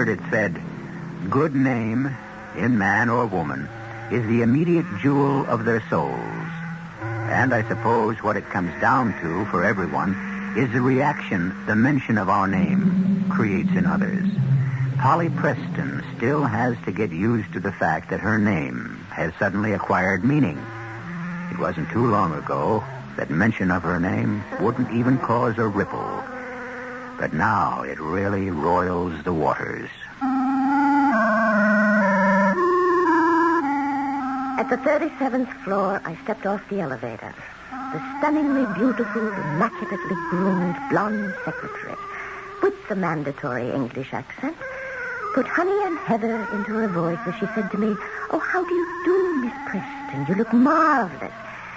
word, it said, "Good name, in man or woman, is the immediate jewel of their souls." And I suppose what it comes down to for everyone is the reaction the mention of our name creates in others. Polly Preston still has to get used to the fact that her name has suddenly acquired meaning. It wasn't too long ago that mention of her name wouldn't even cause a ripple. But now it really roils the waters. At the 37th floor, I stepped off the elevator. The stunningly beautiful, immaculately groomed blonde secretary, with the mandatory English accent, put honey and heather into her voice as she said to me, "Oh, how do you do, Miss Preston? You look marvelous.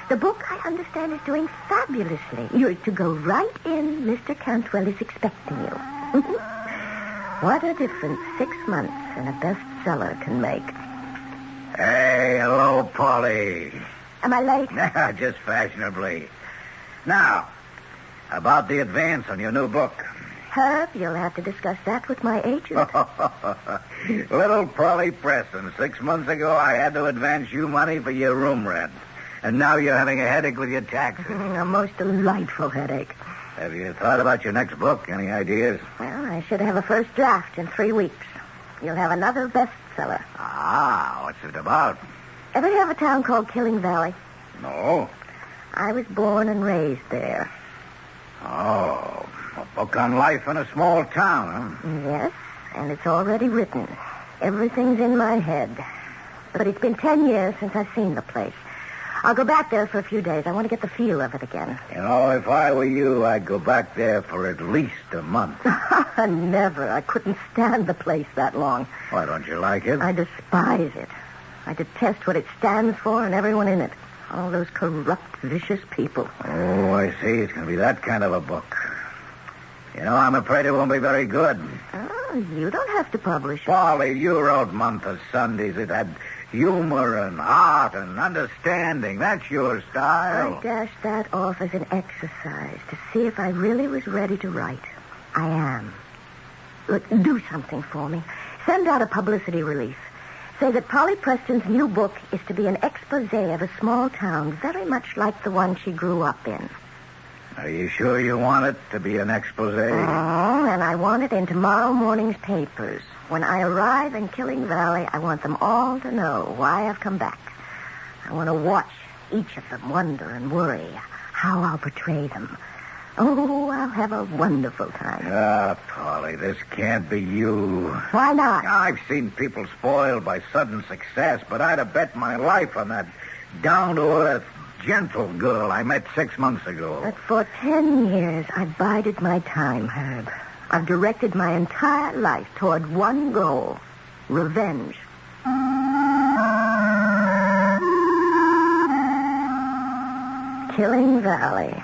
The book, I understand, is doing fabulously. You're to go right in. Mr. Cantwell is expecting you." What a difference 6 months in a bestseller can make. Hey, hello, Polly. Am I late? Just fashionably. Now, about the advance on your new book. Herb, you'll have to discuss that with my agent. Little Polly Preston, 6 months ago I had to advance you money for your room rent. And now you're having a headache with your taxes. A most delightful headache. Have you thought about your next book? Any ideas? Well, I should have a first draft in 3 weeks. You'll have another bestseller. Ah, what's it about? Ever hear of a town called Killing Valley? No. I was born and raised there. Oh, a book on life in a small town, huh? Yes, and it's already written. Everything's in my head. But it's been 10 years since I've seen the place. I'll go back there for a few days. I want to get the feel of it again. You know, if I were you, I'd go back there for at least a month. Never. I couldn't stand the place that long. Why don't you like it? I despise it. I detest what it stands for and everyone in it. All those corrupt, vicious people. Oh, I see. It's going to be that kind of a book. You know, I'm afraid it won't be very good. Oh, you don't have to publish it. Polly, you wrote Month of Sundays. It had humor and art and understanding. That's your style. I dashed that off as an exercise to see if I really was ready to write. I am. Look, do something for me. Send out a publicity release. Say that Polly Preston's new book is to be an expose of a small town very much like the one she grew up in. Are you sure you want it to be an expose? Oh, and I want it in tomorrow morning's papers. When I arrive in Killing Valley, I want them all to know why I've come back. I want to watch each of them wonder and worry how I'll portray them. Oh, I'll have a wonderful time. Ah, Polly, this can't be you. Why not? I've seen people spoiled by sudden success, but I'd have bet my life on that down-to-earth, gentle girl I met 6 months ago. But for 10 years, I've bided my time, Herb. I've directed my entire life toward one goal, revenge. Killing Valley.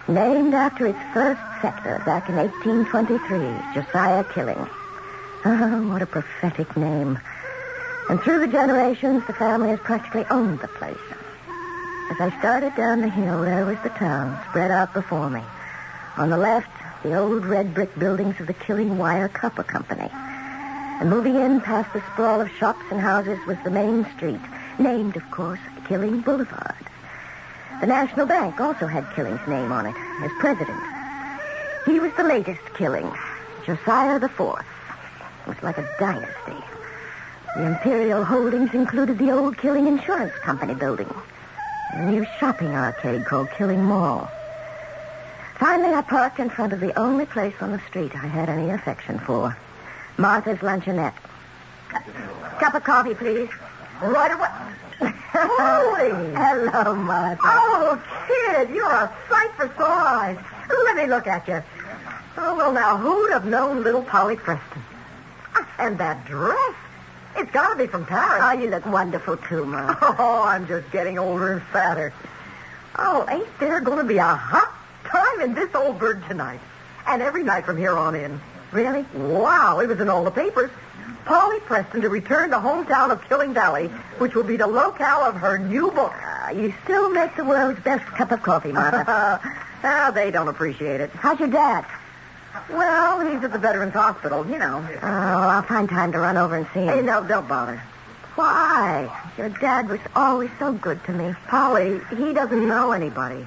Named after its first settler back in 1823, Josiah Killing. Oh, what a prophetic name. And through the generations, the family has practically owned the place. As I started down the hill, there was the town spread out before me. On the left, the old red brick buildings of the Killing Wire Copper Company. And moving in past the sprawl of shops and houses was the main street, named, of course, Killing Boulevard. The National Bank also had Killing's name on it as president. He was the latest Killing, Josiah IV. It was like a dynasty. The imperial holdings included the old Killing Insurance Company building, and a new shopping arcade called Killing Mall. Finally, I parked in front of the only place on the street I had any affection for, Martha's Luncheonette. Cup of coffee, please. Right away. Holy! Hello, Martha. Oh, kid, you're a sight for sore eyes. Let me look at you. Oh, well, now, who'd have known little Polly Preston? And that dress. It's got to be from Paris. Oh, you look wonderful, too, Martha. Oh, I'm just getting older and fatter. Oh, ain't there going to be a hot time in this old bird tonight? And every night from here on in. Really? Wow, it was in all the papers. Polly Preston to return to hometown of Killing Valley, which will be the locale of her new book. You still make the world's best cup of coffee, Martha. They don't appreciate it. How's your dad? Well, he's at the Veterans Hospital, you know. Oh, I'll find time to run over and see him. Hey, no, don't bother. Why? Your dad was always so good to me. Polly, he doesn't know anybody.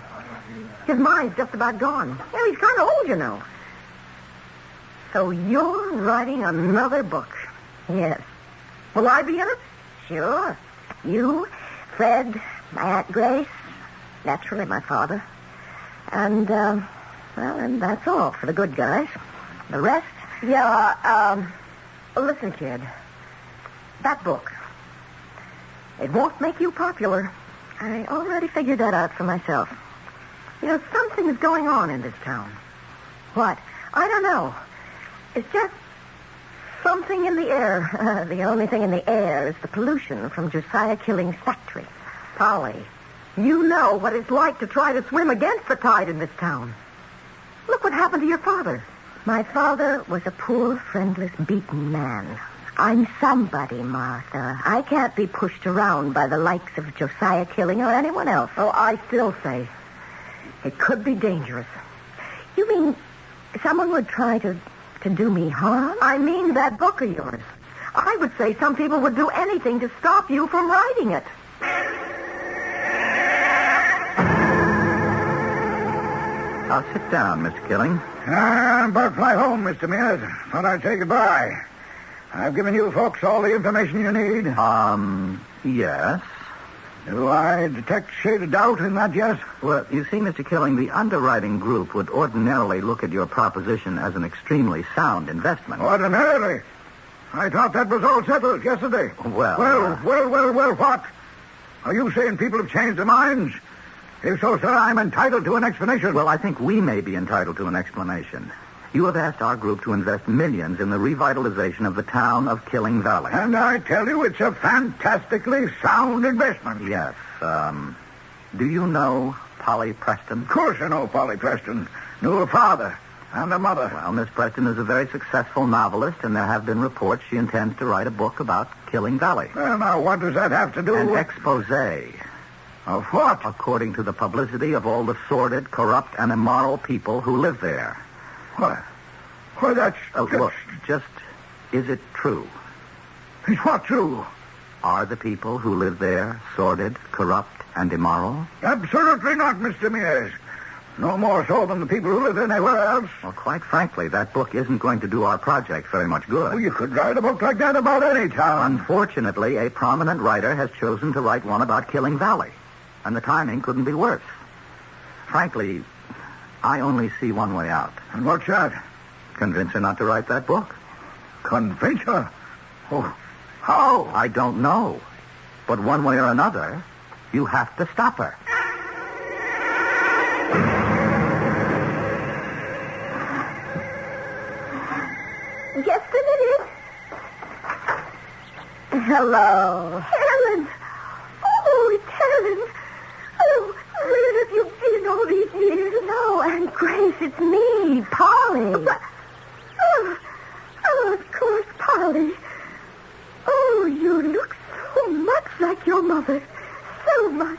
His mind's just about gone. Yeah, he's kind of old, you know. So you're writing another book? Yes. Will I be in it? Sure. You, Fred, my Aunt Grace, naturally my father. And, and that's all for the good guys. The rest? Yeah, listen, kid. That book, it won't make you popular. I already figured that out for myself. You know, something's going on in this town. What? I don't know. It's just something in the air. The only thing in the air is the pollution from Josiah Killing's factory. Polly, you know what it's like to try to swim against the tide in this town. Look what happened to your father. My father was a poor, friendless, beaten man. I'm somebody, Martha. I can't be pushed around by the likes of Josiah Killing or anyone else. Oh, I still say it could be dangerous. You mean someone would try to do me harm? I mean that book of yours. I would say some people would do anything to stop you from writing it. Now, sit down, Mr. Killing. I'm about to fly home, Mr. Mears. Thought I'd say goodbye. I've given you folks all the information you need. Yes. Do I detect a shade of doubt in that yes? Well, you see, Mr. Killing, the underwriting group would ordinarily look at your proposition as an extremely sound investment. Ordinarily? I thought that was all settled yesterday. Well, Well, what? Are you saying people have changed their minds? If so, sir, I'm entitled to an explanation. Well, I think we may be entitled to an explanation. You have asked our group to invest millions in the revitalization of the town of Killing Valley. And I tell you, it's a fantastically sound investment. Yes. Do you know Polly Preston? Of course I know Polly Preston. Knew her father and her mother. Well, Miss Preston is a very successful novelist, and there have been reports she intends to write a book about Killing Valley. Well, now, what does that have to do An with... expose. Of what? According to the publicity of all the sordid, corrupt, and immoral people who live there. What? Well, that's... Look, just, is it true? Is what true? Are the people who live there sordid, corrupt, and immoral? Absolutely not, Mr. Mears. No more so than the people who live anywhere else. Well, quite frankly, that book isn't going to do our project very much good. Well, you could write a book like that about any town. Unfortunately, a prominent writer has chosen to write one about Killing Valley, and the timing couldn't be worse. Frankly, I only see one way out. And what's that? Convince her not to write that book. Convince her? Oh, how? I don't know. But one way or another, you have to stop her. Just a minute. Hello. Helen! Oh, it's Helen! Oh, where have you been all these years? No, Aunt Grace, it's me, Polly. Oh, of course, Polly. Oh, you look so much like your mother. So much.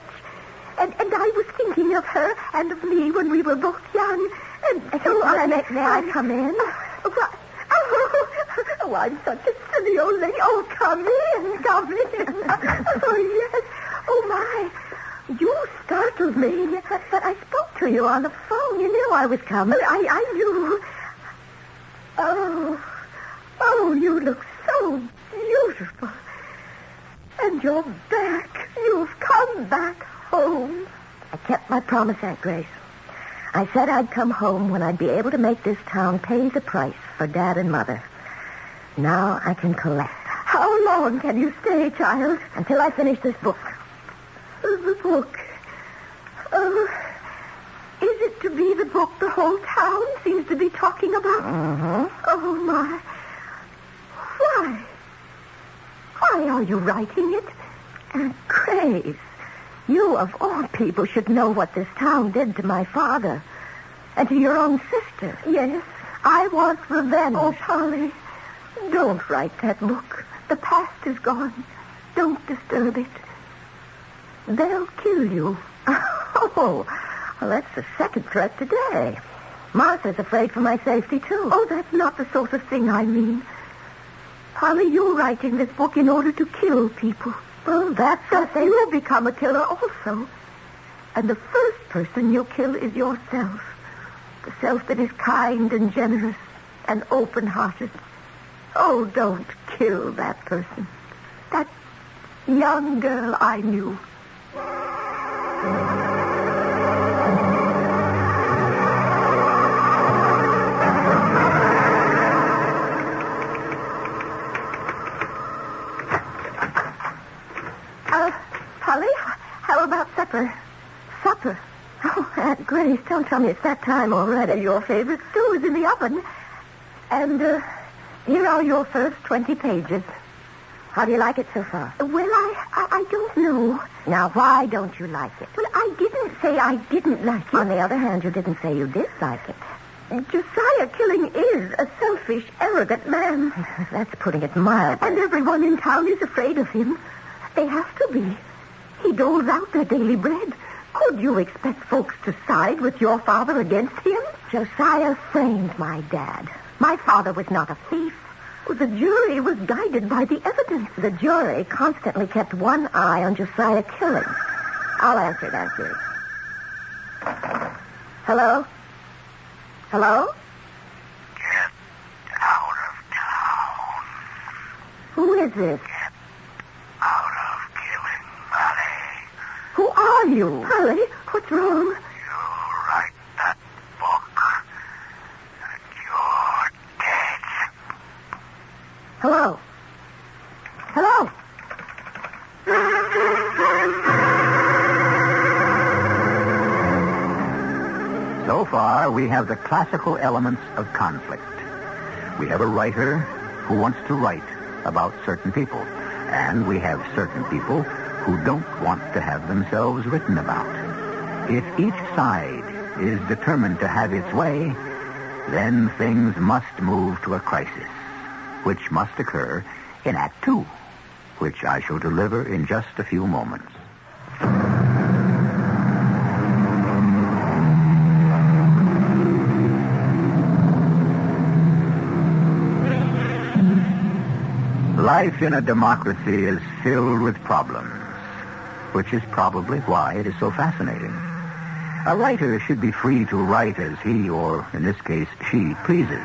And I was thinking of her and of me when we were both young. And so may I come in? Oh, I'm such a silly old lady. Oh, come in. Oh, yes. Oh, my. You startled me. But I spoke to you on the phone. You knew I was coming. I knew. Oh, you look so beautiful. And you're back. You've come back home. I kept my promise, Aunt Grace. I said I'd come home when I'd be able to make this town pay the price for Dad and Mother. Now I can collect. How long can you stay, child? Until I finish this book. The book? Oh, is it to be the book the whole town seems to be talking about? Mm-hmm. Oh, my. Why? Why are you writing it? Aunt Grace, you of all people should know what this town did to my father. And to your own sister. Yes. I want revenge. Oh, Polly, don't write that book. The past is gone. Don't disturb it. They'll kill you. Oh, well, that's the second threat today. Martha's afraid for my safety, too. Oh, that's not the sort of thing I mean. Polly, you're writing this book in order to kill people. Well, that's what they... You'll become a killer also. And the first person you'll kill is yourself. The self that is kind and generous and open-hearted. Oh, don't kill that person. That young girl I knew. Polly, how about supper? Supper? Oh, Aunt Grace, don't tell me it's that time already. Your favorite stew is in the oven. And here are your first 20 pages. How do you like it so far? Well, I don't know. Now, why don't you like it? Well, I didn't say I didn't like it. On the other hand, you didn't say you dislike it. Josiah Killing is a selfish, arrogant man. That's putting it mildly. And everyone in town is afraid of him. They have to be. He doles out their daily bread. Could you expect folks to side with your father against him? Josiah framed my dad. My father was not a thief. The jury was guided by the evidence. The jury constantly kept one eye on Josiah Killing. I'll answer it, Aunt Grace. Hello? Hello? Get out of town. Who is this? Get out of Killing Valley. Who are you? Polly, what's wrong? You write that book, and you're dead. Hello? Hello? So far, we have the classical elements of conflict. We have a writer who wants to write about certain people, and we have certain people who don't want to have themselves written about. If each side is determined to have its way, then things must move to a crisis, which must occur in Act 2, which I shall deliver in just a few moments. Life in a democracy is filled with problems, which is probably why it is so fascinating. A writer should be free to write as he, or in this case, she, pleases.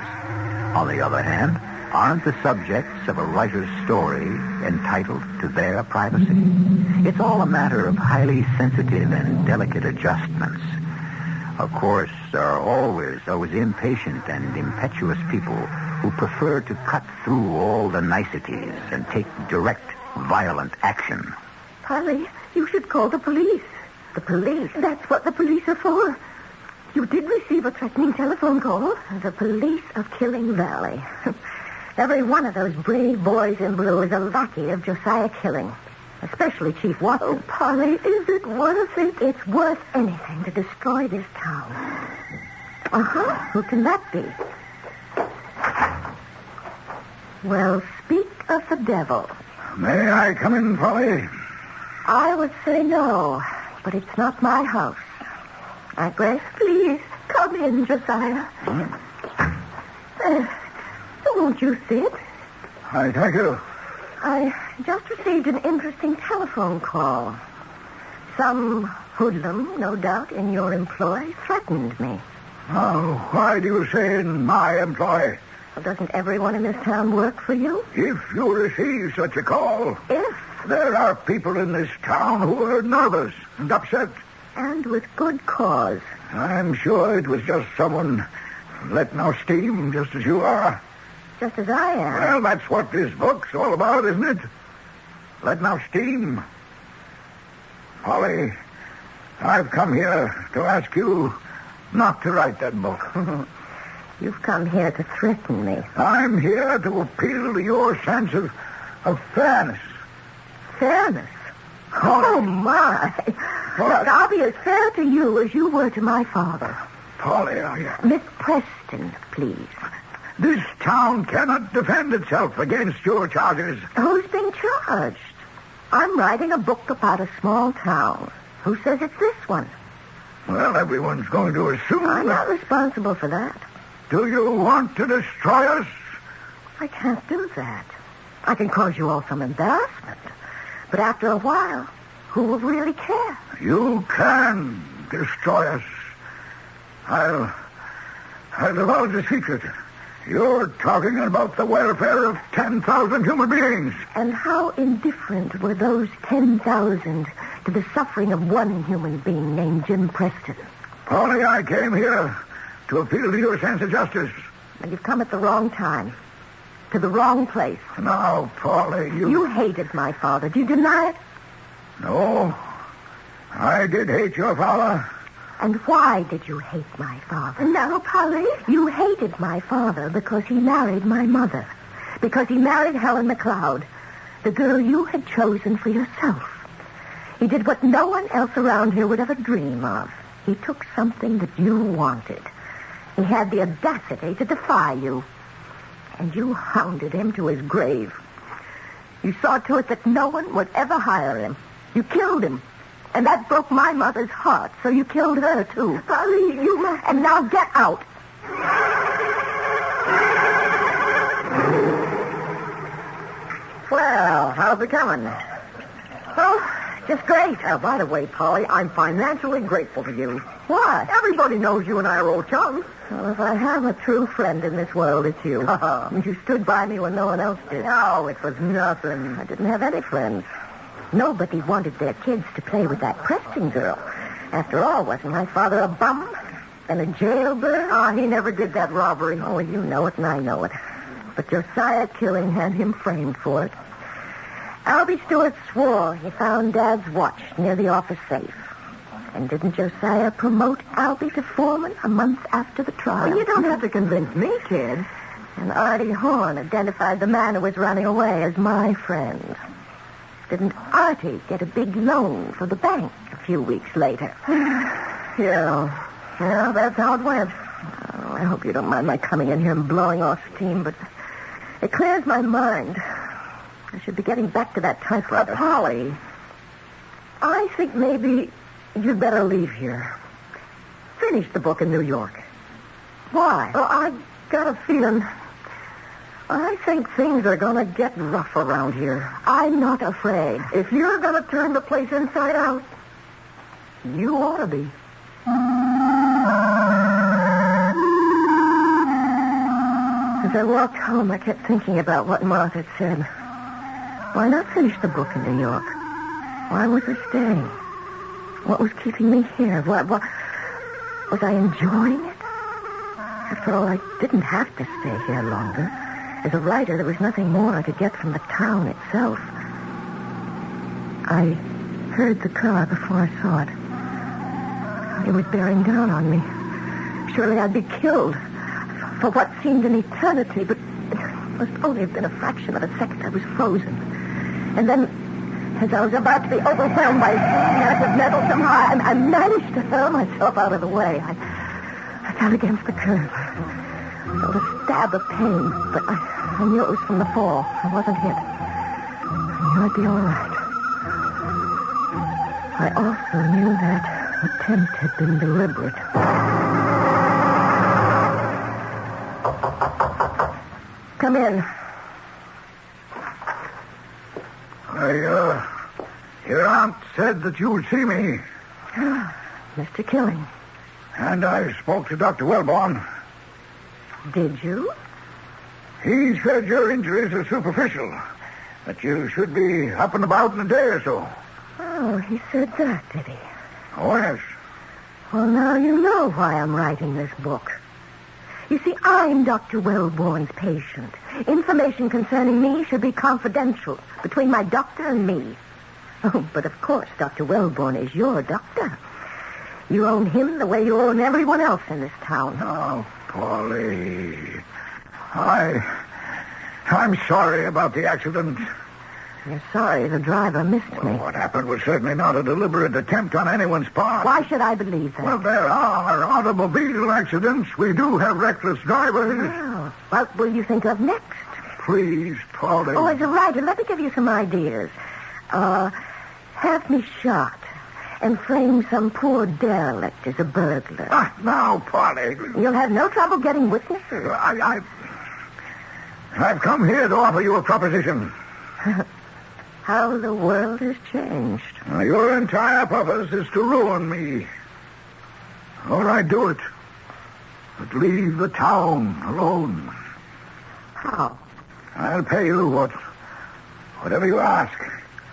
On the other hand, aren't the subjects of a writer's story entitled to their privacy? It's all a matter of highly sensitive and delicate adjustments. Of course, there are always those impatient and impetuous people who prefer to cut through all the niceties and take direct, violent action. Polly, you should call the police. The police? That's what the police are for. You did receive a threatening telephone call. The police of Killing Valley. Every one of those brave boys in blue is a lackey of Josiah Killing. Especially Chief Watson. Oh, Polly, is it worth it? It's worth anything to destroy this town. Uh-huh. Who can that be? Well, speak of the devil. May I come in, Polly? I would say no, but it's not my house. Aunt Grace? Please, come in, Josiah. Won't you sit? I thank you. I just received an interesting telephone call. Some hoodlum, no doubt, in your employ, threatened me. Oh, why do you say in my employ? Well, doesn't everyone in this town work for you? If you receive such a call. If? There are people in this town who are nervous and upset. And with good cause. I'm sure it was just someone letting out steam, just as you are. Just as I am. Well, that's what this book's all about, isn't it? Letting out steam. Polly, I've come here to ask you not to write that book. You've come here to threaten me. I'm here to appeal to your sense of fairness. Fairness? Oh, my. Look, I'll be as fair to you as you were to my father. Polly, are you... Miss Preston, please. This town cannot defend itself against your charges. Who's being charged? I'm writing a book about a small town. Who says it's this one? Well, everyone's going to assume I'm not responsible for that. Do you want to destroy us? I can't do that. I can cause you all some embarrassment. But after a while, who will really care? You can destroy us. I'll divulge a secret. You're talking about the welfare of 10,000 human beings. And how indifferent were those 10,000 to the suffering of one human being named Jim Preston? Polly, I came here to appeal to your sense of justice. And you've come at the wrong time. To the wrong place. Now, Polly, You hated my father. Do you deny it? No. I did hate your father. And why did you hate my father? No, Polly. You hated my father because he married my mother. Because he married Helen McLeod, the girl you had chosen for yourself. He did what no one else around here would ever dream of. He took something that you wanted. He had the audacity to defy you. And you hounded him to his grave. You saw to it that no one would ever hire him. You killed him. And that broke my mother's heart, so you killed her, too. Polly, you must... And now get out. Well, how's it coming? Oh, just great. By the way, Polly, I'm financially grateful to you. Why? Everybody knows you and I are old chums. Well, if I have a true friend in this world, it's you. You stood by me when no one else did. No, it was nothing. I didn't have any friends. Nobody wanted their kids to play with that Preston girl. After all, wasn't my father a bum and a jailbird? He never did that robbery. Oh, well, you know it and I know it. But Josiah Killing had him framed for it. Albie Stewart swore he found Dad's watch near the office safe. And didn't Josiah promote Albie to foreman a month after the trial? Well, you don't have to convince me, kid. And Artie Horn identified the man who was running away as my friend. Didn't Artie get a big loan for the bank a few weeks later? Yeah, that's how it went. Oh, I hope you don't mind my coming in here and blowing off steam, but it clears my mind. I should be getting back to that typewriter. Polly, I think maybe you'd better leave here. finish the book in New York. Why? Well, I got a feeling... I think things are going to get rough around here. I'm not afraid. If you're going to turn the place inside out, you ought to be. As I walked home, I kept thinking about what Martha had said. Why not finish the book in New York? Why was I staying? What was keeping me here? What was I enjoying it? After all, I didn't have to stay here longer. As a writer, there was nothing more I could get from the town itself. I heard the car before I saw it. It was bearing down on me. Surely I'd be killed for what seemed an eternity, but it must only have been a fraction of a second. I was frozen. And then, as I was about to be overwhelmed by a mass of metal, somehow I managed to hurl myself out of the way. I fell against the curb. I felt a stab of pain, but I knew it was from the fall. I wasn't hit. I knew I'd be all right. I also knew that the attempt had been deliberate. Come in. Your aunt said that you would see me. Mr. Killing. And I spoke to Dr. Wellborn. Did you? He said your injuries are superficial, that you should be up and about in a day or so. Oh, he said that, did he? Oh, yes. Well, now you know why I'm writing this book. You see, I'm Dr. Wellborn's patient. Information concerning me should be confidential between my doctor and me. Oh, but of course, Dr. Wellborn is your doctor. You own him the way you own everyone else in this town. Oh, Polly. I'm sorry about the accident. You're sorry the driver missed me. What happened was certainly not a deliberate attempt on anyone's part. Why should I believe that? Well, there are automobile accidents. We do have reckless drivers. Oh, what will you think of next? Please, Polly. Oh, as a writer, let me give you some ideas. Have me shot. and frame some poor derelict as a burglar. Now, Polly. You'll have no trouble getting witnesses. I've come here to offer you a proposition. How the world has changed. Your entire purpose is to ruin me. All right, do it. But leave the town alone. How? I'll pay you whatever you ask.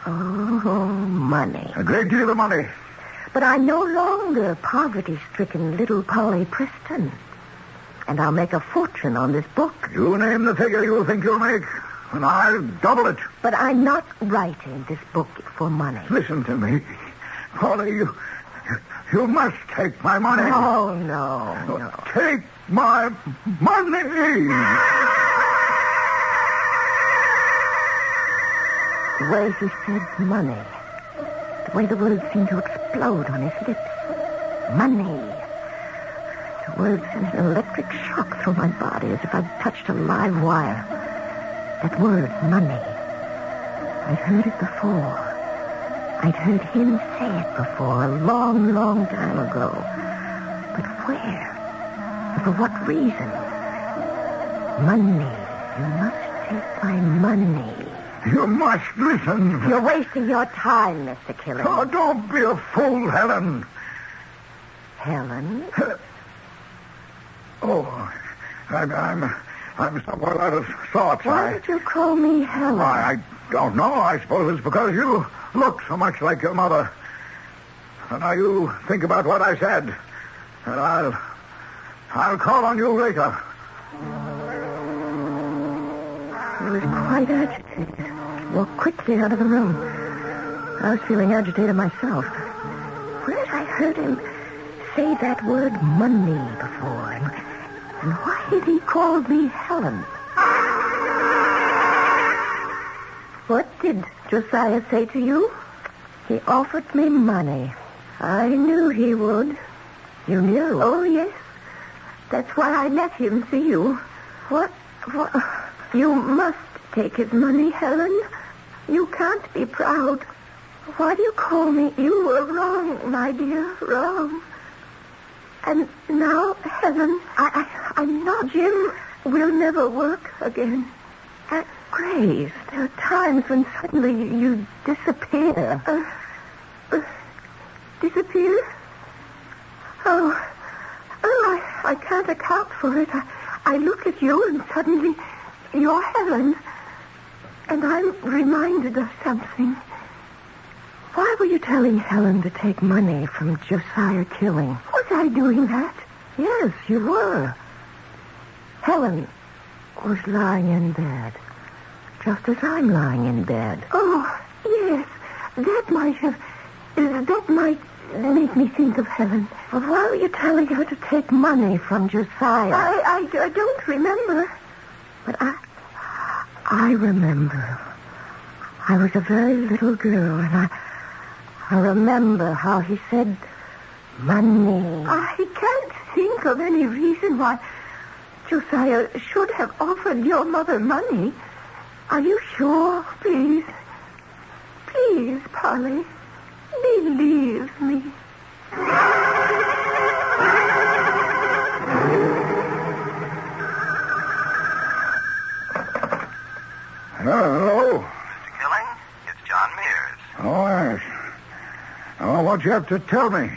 Oh, money. A great deal of money. But I'm no longer poverty-stricken little Polly Preston. And I'll make a fortune on this book. You name the figure you think you'll make, and I'll double it. But I'm not writing this book for money. Listen to me. Polly, you must take my money. Oh, no. Take my money. The way he said money, the way the words seemed to explode on his lips. Money. The words sent an electric shock through my body as if I'd touched a live wire. That word, money. I'd heard it before. I'd heard him say it before, a long, long time ago. But where? And for what reason? Money. You must take my money. You must listen. You're wasting your time, Mr. Killing. Oh, don't be a fool, Helen. Helen? Oh, I'm somewhat out of sorts. Why did you call me Helen? I don't know. I suppose it's because you look so much like your mother. And now you think about what I said. And I'll call on you later. He was quite agitated. Walked quickly out of the room. I was feeling agitated myself. Where had I heard him say that word money before? And why had he called me Helen? What did Josiah say to you? He offered me money. I knew he would. You knew? Oh, yes. That's why I let him see you. What? You must take his money, Helen. You can't be proud. Why do you call me? You were wrong, my dear, wrong. And now, Helen, I'm not. Jim will never work again. Grace, there are times when suddenly you disappear. Disappear? Oh, I can't account for it. I look at you and suddenly you're Helen. And I'm reminded of something. Why were you telling Helen to take money from Josiah Killing? Was I doing that? Yes, you were. Helen was lying in bed, just as I'm lying in bed. Oh, yes. That might make me think of Helen. Well, why were you telling her to take money from Josiah? I don't remember. But I remember. I was a very little girl, and I remember how he said money. I can't think of any reason why Josiah should have offered your mother money. Are you sure? Please. Please, Polly. Believe me. Hello? Mr. Killing, it's John Mears. Oh, yes. Oh, what you have to tell me?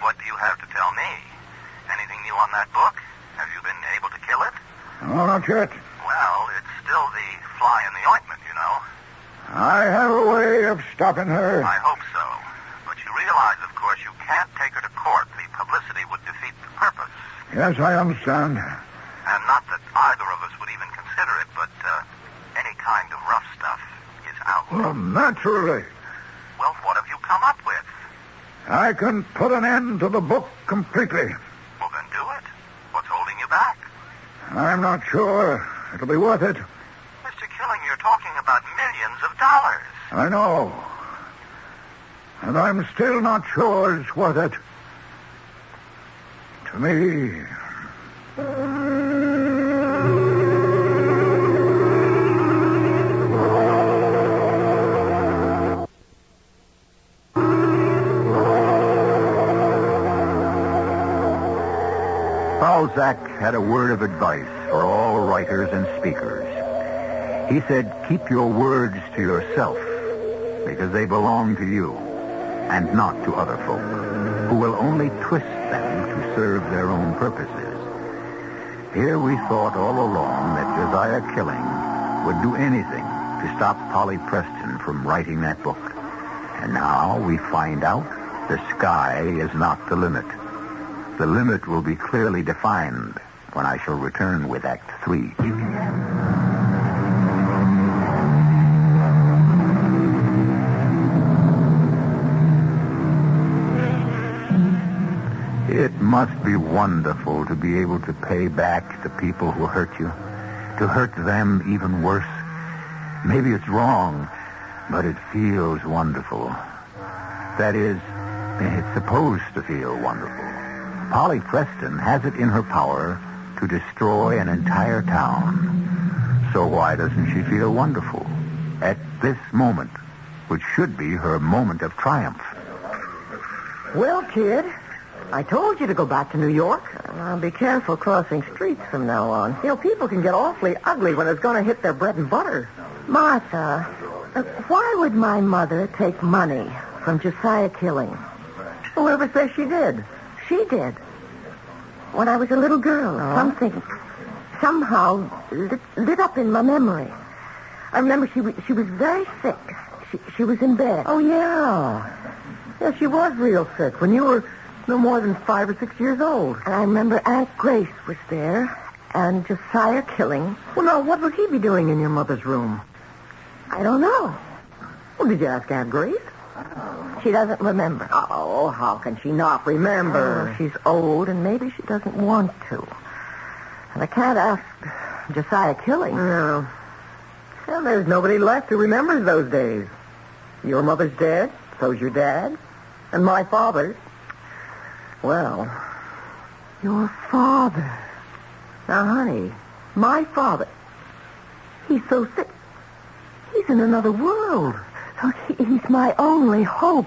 What do you have to tell me? Anything new on that book? Have you been able to kill it? Oh, not yet. Well, it's still the fly in the ointment, you know. I have a way of stopping her. I hope so. But you realize, of course, you can't take her to court. The publicity would defeat the purpose. Yes, I understand. And not that either of us would even consider it, but any kind of rough stuff is out. Well, naturally. Well, what have you come up with? I can put an end to the book completely. Well, then do it. What's holding you back? I'm not sure it'll be worth it. Mr. Killing, you're talking about millions of dollars. I know. And I'm still not sure it's worth it. To me. Balzac had a word of advice for all writers and speakers. He said, keep your words to yourself, because they belong to you, and not to other folk, who will only twist them to serve their own purposes. Here we thought all along that Josiah Killing would do anything to stop Polly Preston from writing that book. And now we find out the sky is not the limit. The limit will be clearly defined when I shall return with Act 3. It must be wonderful to be able to pay back the people who hurt you, to hurt them even worse. Maybe it's wrong, but it feels wonderful. That is, it's supposed to feel wonderful. Polly Preston has it in her power to destroy an entire town. So why doesn't she feel wonderful at this moment, which should be her moment of triumph? Well, kid, I told you to go back to New York. Now, be careful crossing streets from now on. You know, people can get awfully ugly when it's going to hit their bread and butter. Martha, why would my mother take money from Josiah Killing? Whoever says she did? She did. When I was a little girl, something somehow lit up in my memory. I remember she was very sick. She was in bed. Oh, yeah. Yeah, she was real sick when you were no more than 5 or 6 years old. And I remember Aunt Grace was there and Josiah Killing. Well, now, what would he be doing in your mother's room? I don't know. Well, did you ask Aunt Grace? She doesn't remember. Oh, how can she not remember? She's old, and maybe she doesn't want to. And I can't ask Josiah Killing. No. Well, there's nobody left who remembers those days. Your mother's dead, so's your dad, and my father's. Well, Your father. now, honey, my father, he's so sick. He's in another world. Oh, he's my only hope.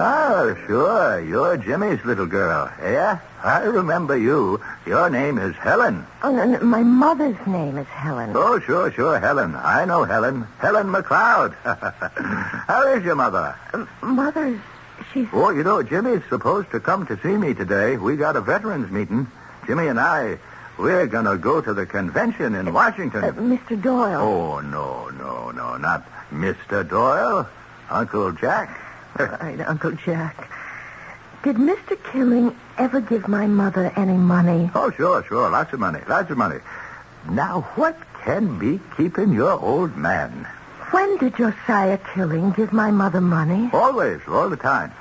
Oh, sure. You're Jimmy's little girl. Yeah? I remember you. Your name is Helen. Oh, no, my mother's name is Helen. Oh, sure, Helen. I know Helen. Helen McLeod. How is your mother? Mother's... she's... Oh, you know, Jimmy's supposed to come to see me today. We got a veterans meeting. Jimmy and I, we're going to go to the convention in Washington. Mr. Doyle. Oh, no. Not Mr. Doyle. Uncle Jack. Right, Uncle Jack. Did Mr. Killing ever give my mother any money? Oh, sure. Lots of money. Now, what can be keeping your old man? When did Josiah Killing give my mother money? Always, all the time.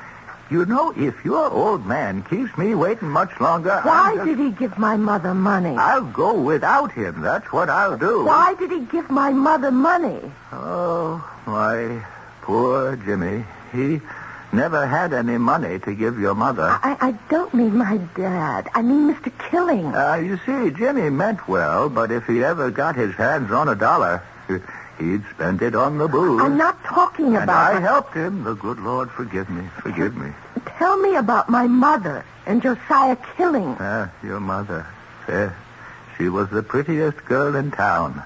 You know, if your old man keeps me waiting much longer... Why did he give my mother money? I'll go without him. That's what I'll do. Why did he give my mother money? Oh, my poor Jimmy. He never had any money to give your mother. I don't mean my dad. I mean Mr. Killing. You see, Jimmy meant well, but if he ever got his hands on $1, he'd spend it on the booze. I'm not talking about... And I helped him. The good Lord forgive me. Tell me about my mother and Josiah Killing. Your mother. She was the prettiest girl in town.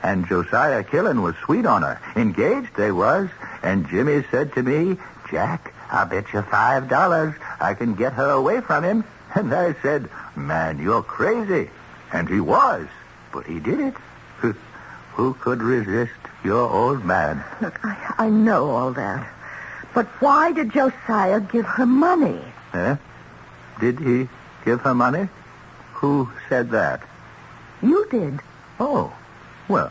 And Josiah Killing was sweet on her. Engaged they was. And Jimmy said to me, Jack, I'll bet you $5 I can get her away from him. And I said, man, you're crazy. And he was. But he did it. Who could resist your old man? Look, I know all that. But why did Josiah give her money? Did he give her money? Who said that? You did. Oh, well,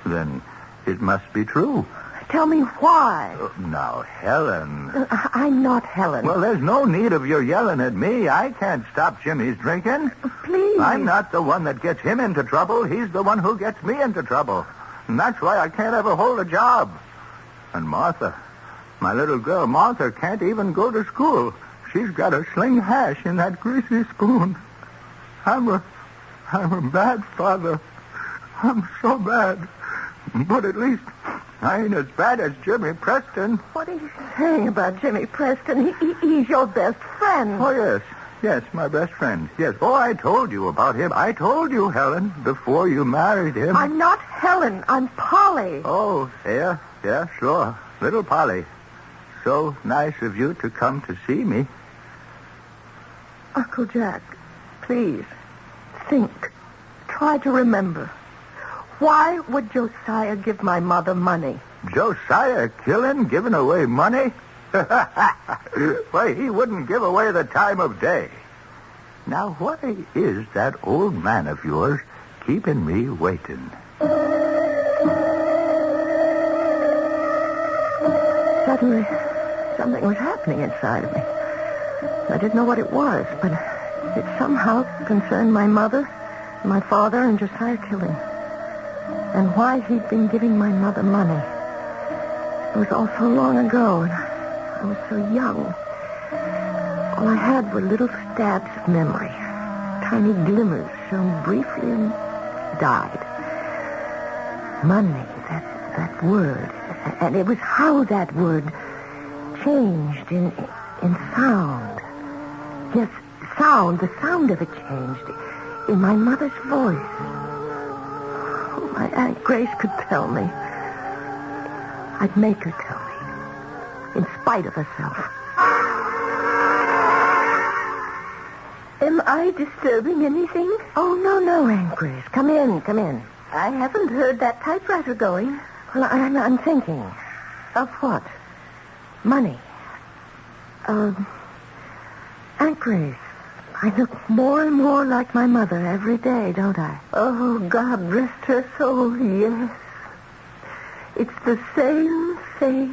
then it must be true. Tell me why. Now, Helen... I'm not Helen. Well, there's no need of your yelling at me. I can't stop Jimmy's drinking. Please. I'm not the one that gets him into trouble. He's the one who gets me into trouble. And that's why I can't ever hold a job. And Martha, my little girl, Martha, can't even go to school. She's got to sling hash in that greasy spoon. I'm a bad father. I'm so bad. But at least I ain't as bad as Jimmy Preston. What are you saying about Jimmy Preston? He's your best friend. Oh, yes. Yes, my best friend. Yes. Oh, I told you about him. I told you, Helen, before you married him. I'm not Helen. I'm Polly. Oh, yeah, sure. Little Polly. So nice of you to come to see me. Uncle Jack, please, think. Try to remember. Why would Josiah give my mother money? Josiah killing, giving away money? Why, he wouldn't give away the time of day. Now, why is that old man of yours keeping me waiting? Suddenly, something was happening inside of me. I didn't know what it was, but it somehow concerned my mother, my father, and Josiah killing. And why he'd been giving my mother money. It was all so long ago, and I was so young. All I had were little stabs of memory. Tiny glimmers shone briefly and died. Money, that word. And it was how that word changed in sound. Yes, sound. The sound of it changed in my mother's voice. Oh, my Aunt Grace could tell me. I'd make her tell me, in spite of herself. Am I disturbing anything? Oh, no, Aunt Grace. Come in. I haven't heard that typewriter going. Well, I'm thinking. Of what? Money. Aunt Grace, I look more and more like my mother every day, don't I? Oh, God rest her soul, yes. It's the same face.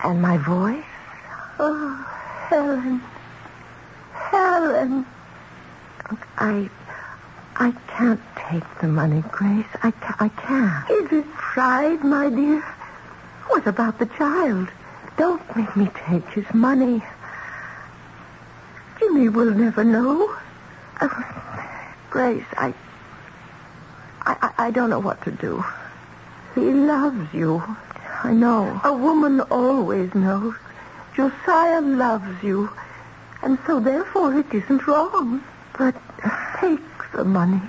And my voice? Oh, Helen. Look, I can't take the money, Grace. I can't. Is it pride, my dear? What about the child? Don't make me take his money. Jimmy will never know. Grace, I don't know what to do. He loves you. I know. A woman always knows. Josiah loves you. And so, therefore, it isn't wrong. But take the money.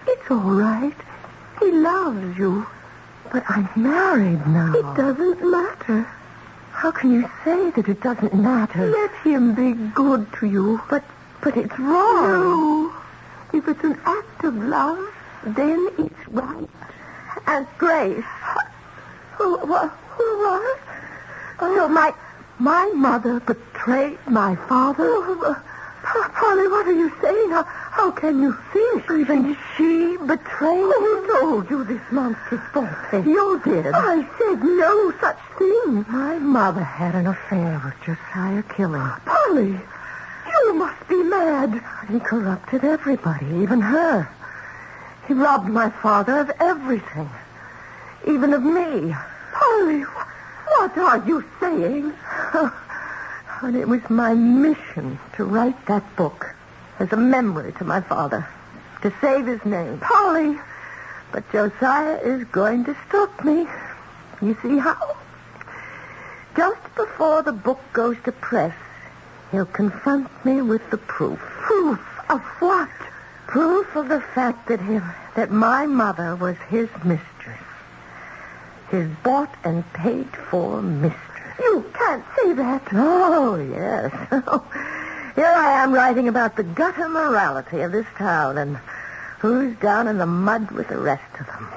It's all right. He loves you. But I'm married now. It doesn't matter. How can you say that it doesn't matter? Let him be good to you. But it's wrong. No. If it's an act of love, then it's right. Aunt Grace. What? So my mother betrayed my father? Polly, what are you saying? How can you think? Even she betrayed me? Who told you this monstrous falsehood? You did. I said no such thing. My mother had an affair with Josiah Killing. Polly, you must be mad. He corrupted everybody, even her. He robbed my father of everything, even of me. Polly, what are you saying? And it was my mission to write that book as a memory to my father, to save his name. Polly, but Josiah is going to stop me. You see how? Just before the book goes to press, he'll confront me with the proof. Proof of what? Proof of the fact that my mother was his mistress. His bought and paid for mistress. You can't say that. Oh, yes. Here I am writing about the gutter morality of this town and who's down in the mud with the rest of them.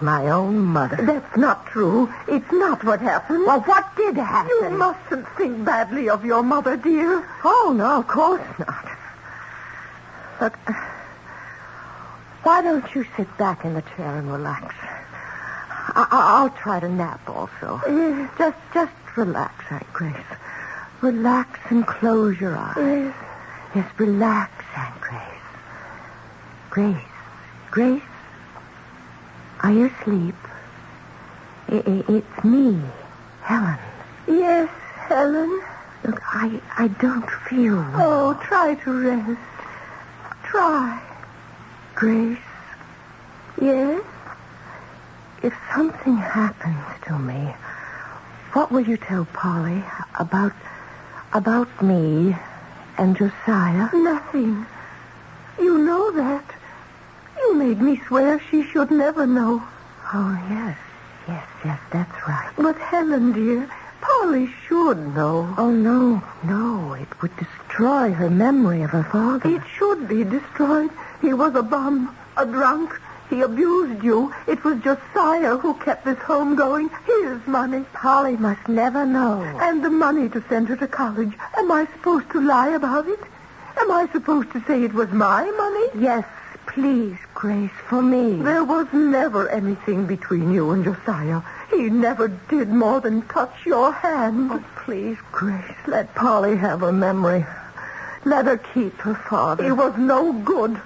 My own mother. That's not true. It's not what happened. Well, what did happen? You mustn't think badly of your mother, dear. Oh, no, of course not. Look, why don't you sit back in the chair and relax? I'll try to nap also. Just relax, Aunt Grace. Relax and close your eyes. Yes, relax, Aunt Grace. Grace, are you asleep? It's me, Helen. Yes, Helen. Look, I don't feel well. Oh, try to rest. Try. Grace? Yes? If something happens to me, what will you tell Polly about me and Josiah? Nothing. You know that. You made me swear she should never know. Oh, yes, that's right. But Helen, dear, Polly should know. Oh, no, it would destroy her memory of her father. It should be destroyed. He was a bum, a drunk. He abused you. It was Josiah who kept this home going. His money. Polly must never know. And the money to send her to college. Am I supposed to lie about it? Am I supposed to say it was my money? Yes, please, Grace, for me. There was never anything between you and Josiah. He never did more than touch your hand. Oh, please, Grace, let Polly have her memory. Let her keep her father. He was no good.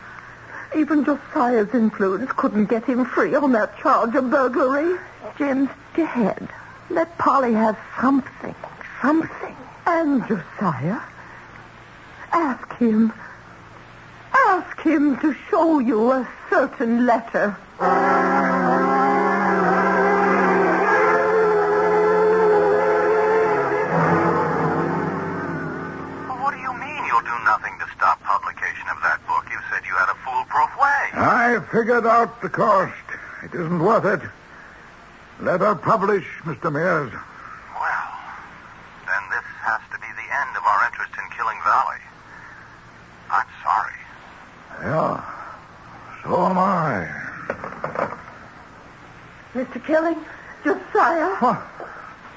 Even Josiah's influence couldn't get him free on that charge of burglary. Jim's dead. Let Polly have something. And Josiah? Ask him to show you a certain letter. What do you mean you'll do nothing to stop publication of that book? You said you had a foolproof way. I figured out the cost. It isn't worth it. Let her publish, Mr. Mears. Well, then this has to be the end of our interest in Killing Valley. I'm sorry. Yeah, so am I. Mr. Killing, Josiah. What?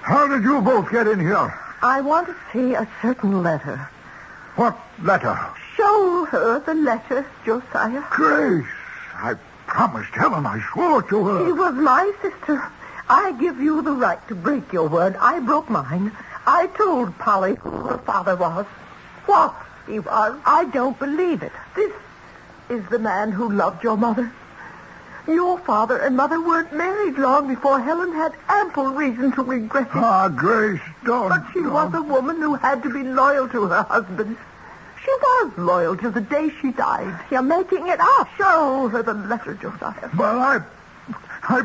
How did you both get in here? I want to see a certain letter. What letter? Show her the letter, Josiah. Grace, I promised Helen. I swore to her. She was my sister. I give you the right to break your word. I broke mine. I told Polly who her father was. What he was. I don't believe it. This is the man who loved your mother. Your father and mother weren't married long before Helen had ample reason to regret it. Ah, Grace, don't. But she was a woman who had to be loyal to her husband. She was loyal to the day she died. You're making it up. Show her the letter, Josiah. Well, I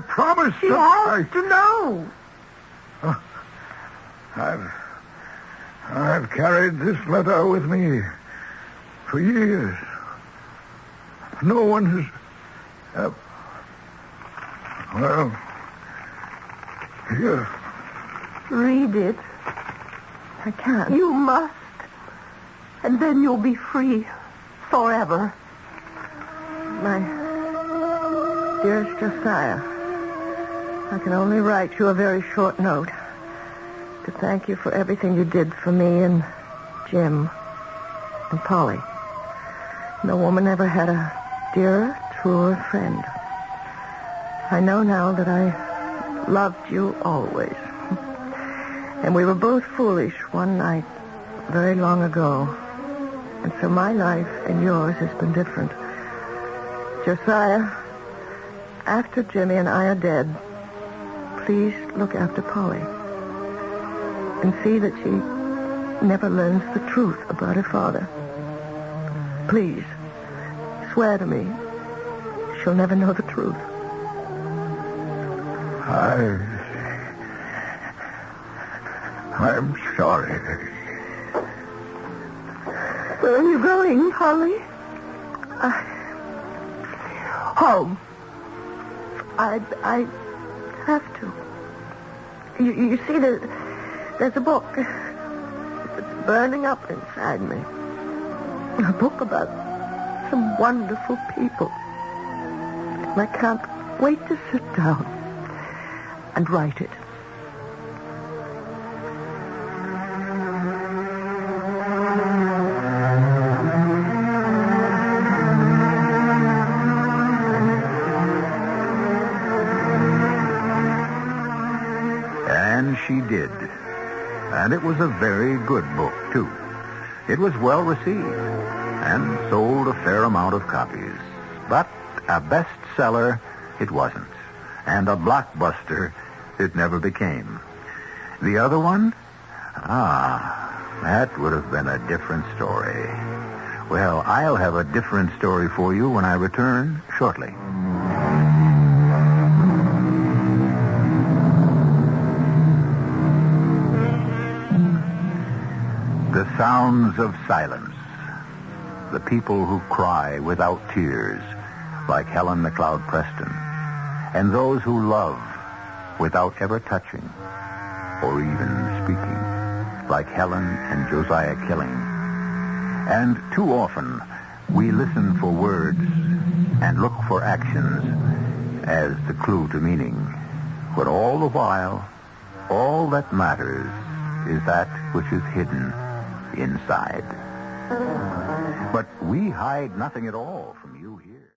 promised. She has to know. I've carried this letter with me for years. No one has... well, here. Read it. I can't. You must. And then you'll be free. Forever. My dearest Josiah, I can only write you a very short note to thank you for everything you did for me and Jim and Polly. No woman ever had a dearer, truer friend. I know now that I loved you always. And we were both foolish one night very long ago. And so my life and yours has been different. Josiah, after Jimmy and I are dead, please look after Polly. And see that she never learns the truth about her father. Please, swear to me she'll never know the truth. I'm sorry. Where are you going, Polly? Home. I have to. You see, there's a book that's burning up inside me. A book about some wonderful people. And I can't wait to sit down and write it. And she did. And it was a very good book, too. It was well received and sold a fair amount of copies. But a bestseller it wasn't. And a blockbuster it never became. The other one? That would have been a different story. Well, I'll have a different story for you when I return shortly. sounds of silence. The people who cry without tears, like Helen McLeod Preston. And those who love without ever touching or even speaking, like Helen and Josiah Killing. And too often, we listen for words and look for actions as the clue to meaning, when all the while, all that matters is that which is hidden inside. But we hide nothing at all from you here.